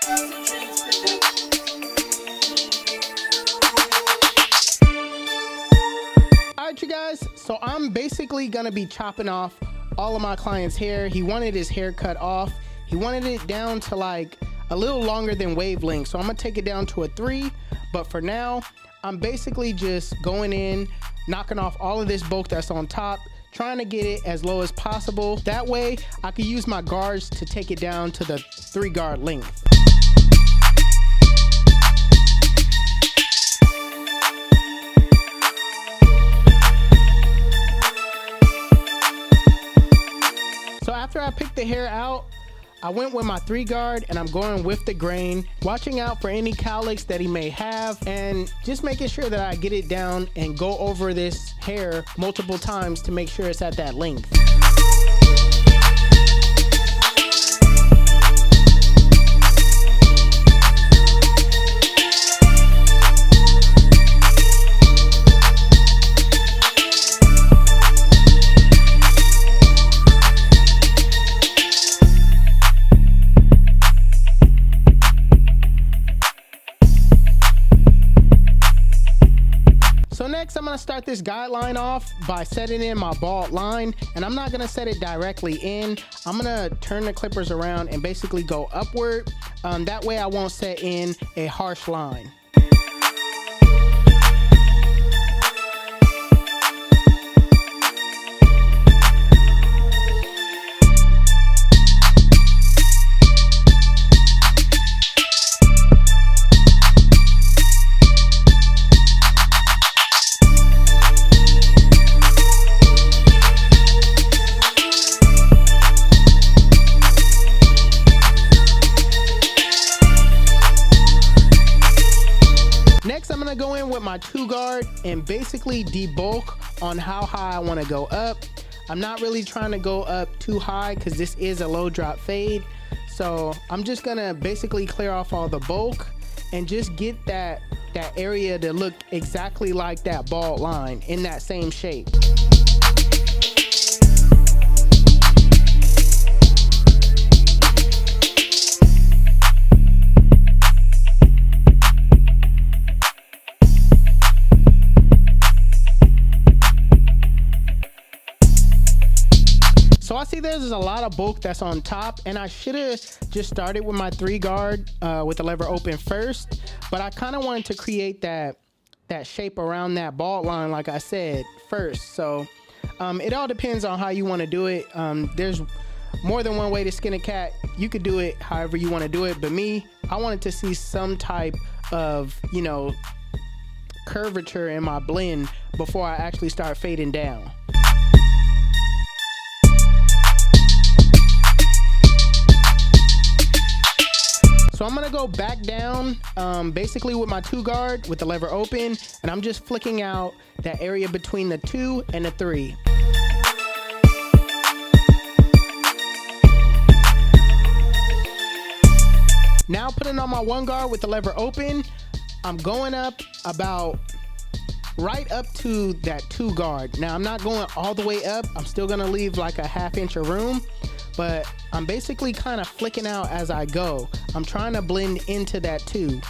Alright you guys, so I'm basically gonna be chopping off all of my client's hair. He wanted his hair cut off. He wanted it down to like a little longer than wavelength, so I'm gonna take it down to a 3. But for now, I'm basically just going in, knocking off all of this bulk that's on top, trying to get it as low as possible. That way I can use my guards to take it down to the 3 guard length. So after I picked the hair out, I went with my 3 guard and I'm going with the grain, watching out for any cowlicks that he may have and just making sure that I get it down and go over this hair multiple times to make sure it's at that length. So next I'm gonna start this guideline off by setting in my bald line, and I'm not gonna set it directly in. I'm gonna turn the clippers around and basically go upward. That way I won't set in a harsh line. Next, I'm gonna go in with my 2 guard and basically debulk on how high I wanna go up. I'm not really trying to go up too high because this is a low drop fade. So I'm just gonna basically clear off all the bulk and just get that area to look exactly like that bald line in that same shape. So I see there's a lot of bulk that's on top, and I should have just started with my 3 guard with the lever open first, but I kind of wanted to create that shape around that bald line like I said first. So it all depends on how you want to do it. There's more than one way to skin a cat. You could do it however you want to do it, but me, I wanted to see some type of, you know, curvature in my blend before I actually start fading down. So I'm gonna go back down basically with my 2 guard with the lever open, and I'm just flicking out that area between the 2 and the 3. Now putting on my 1 guard with the lever open, I'm going up about right up to that 2 guard. Now I'm not going all the way up. I'm still gonna leave like a ½ inch of room, but I'm basically kind of flicking out as I go. I'm trying to blend into that 2.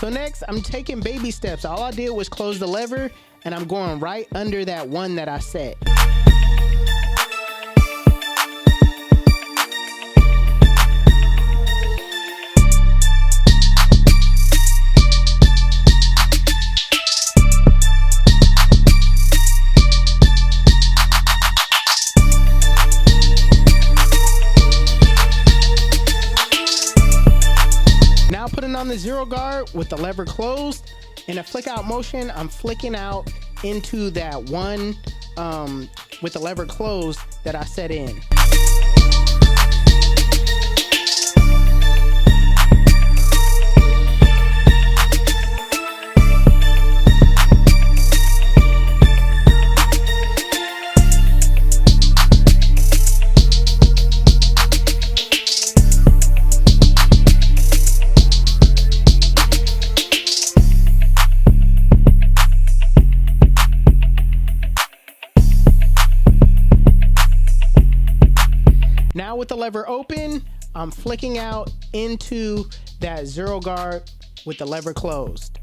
So next, I'm taking baby steps. All I did was close the lever, and I'm going right under that 1 that I set. Now putting on the 0 guard with the lever closed. In a flick out motion, I'm flicking out into that 1 with the lever closed that I set in. lever open, I'm flicking out into that 0 guard with the lever closed.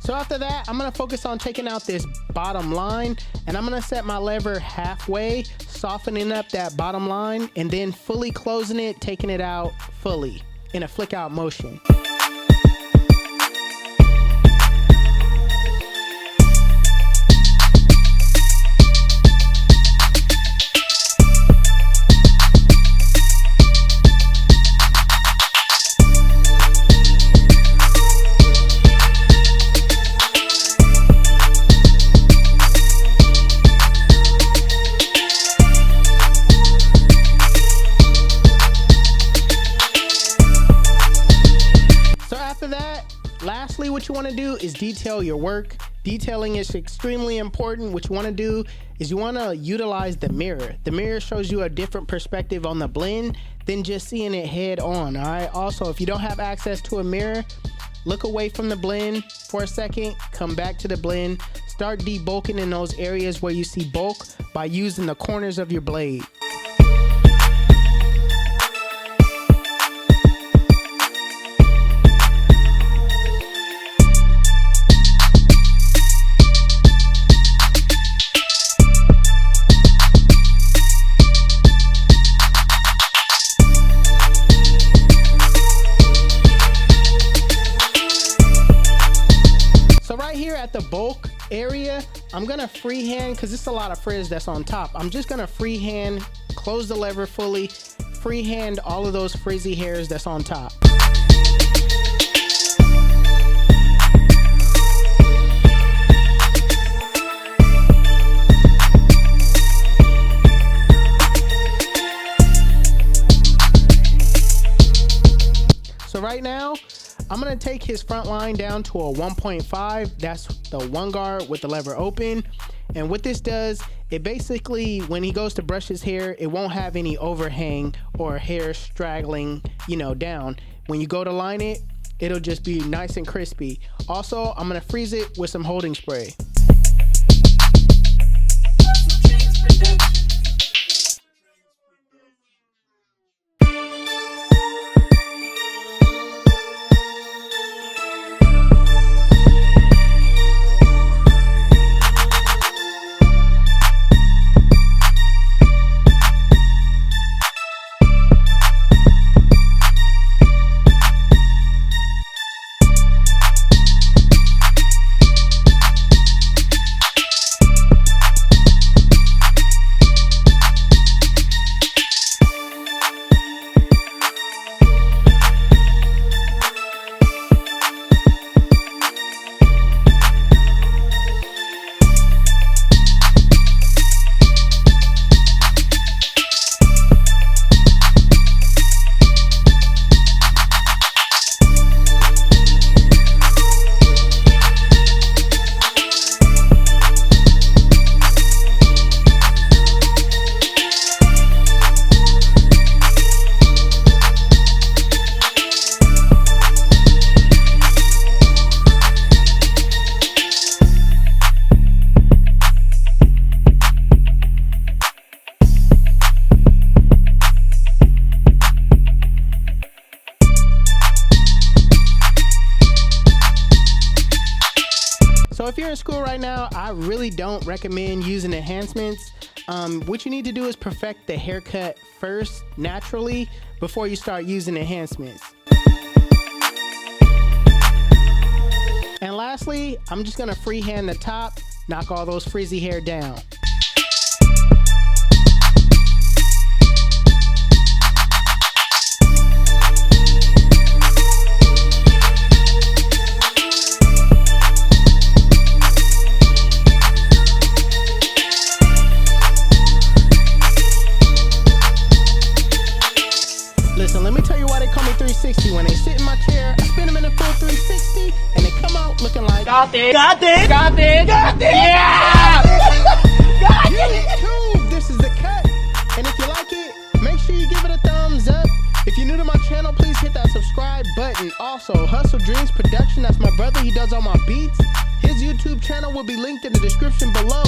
So after that, I'm gonna focus on taking out this bottom line, and I'm gonna set my lever halfway, softening up that bottom line, and then fully closing it, taking it out fully in a flick out motion. Lastly, what you want to do is detail your work. Detailing is extremely important. What you want to do is you want to utilize the mirror. The mirror shows you a different perspective on the blend than just seeing it head on. All right. Also, if you don't have access to a mirror, look away from the blend for a second, come back to the blend, start debulking in those areas where you see bulk by using the corners of your blade. At the bulk area, I'm gonna freehand, because it's a lot of frizz that's on top. I'm just gonna freehand close the lever fully, freehand all of those frizzy hairs that's on top. So right now, I'm gonna take his front line down to a 1.5. That's the 1 guard with the lever open. And what this does, it basically, when he goes to brush his hair, it won't have any overhang or hair straggling, down. When you go to line it, it'll just be nice and crispy. Also, I'm gonna freeze it with some holding spray. So if you're in school right now, I really don't recommend using enhancements. What you need to do is perfect the haircut first, naturally, before you start using enhancements. And lastly, I'm just gonna freehand the top, knock all those frizzy hair down. Listen, let me tell you why they call me 3 Got it. Got it. Got it. Got it. Yeah. YouTube, this is the cut. And if you like it, make sure you give it a thumbs up. If you're new to my channel, please hit that subscribe button. Also, HustleDreamProduction, that's my brother. He does all my beats. His YouTube channel will be linked in the description below.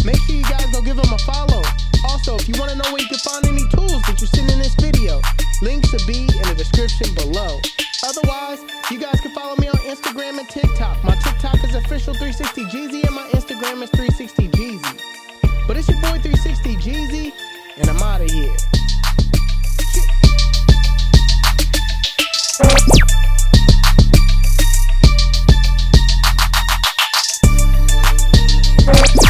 Make sure you guys go give him a follow. Also, if you want to know where you can find any tools that you're seeing in this video, links will be in the description below. Otherwise, you guys can follow me on Instagram and TikTok. My TikTok is official360Jeezy and my Instagram is 360Jeezy. But it's your boy 360Jeezy, and I'm out of here.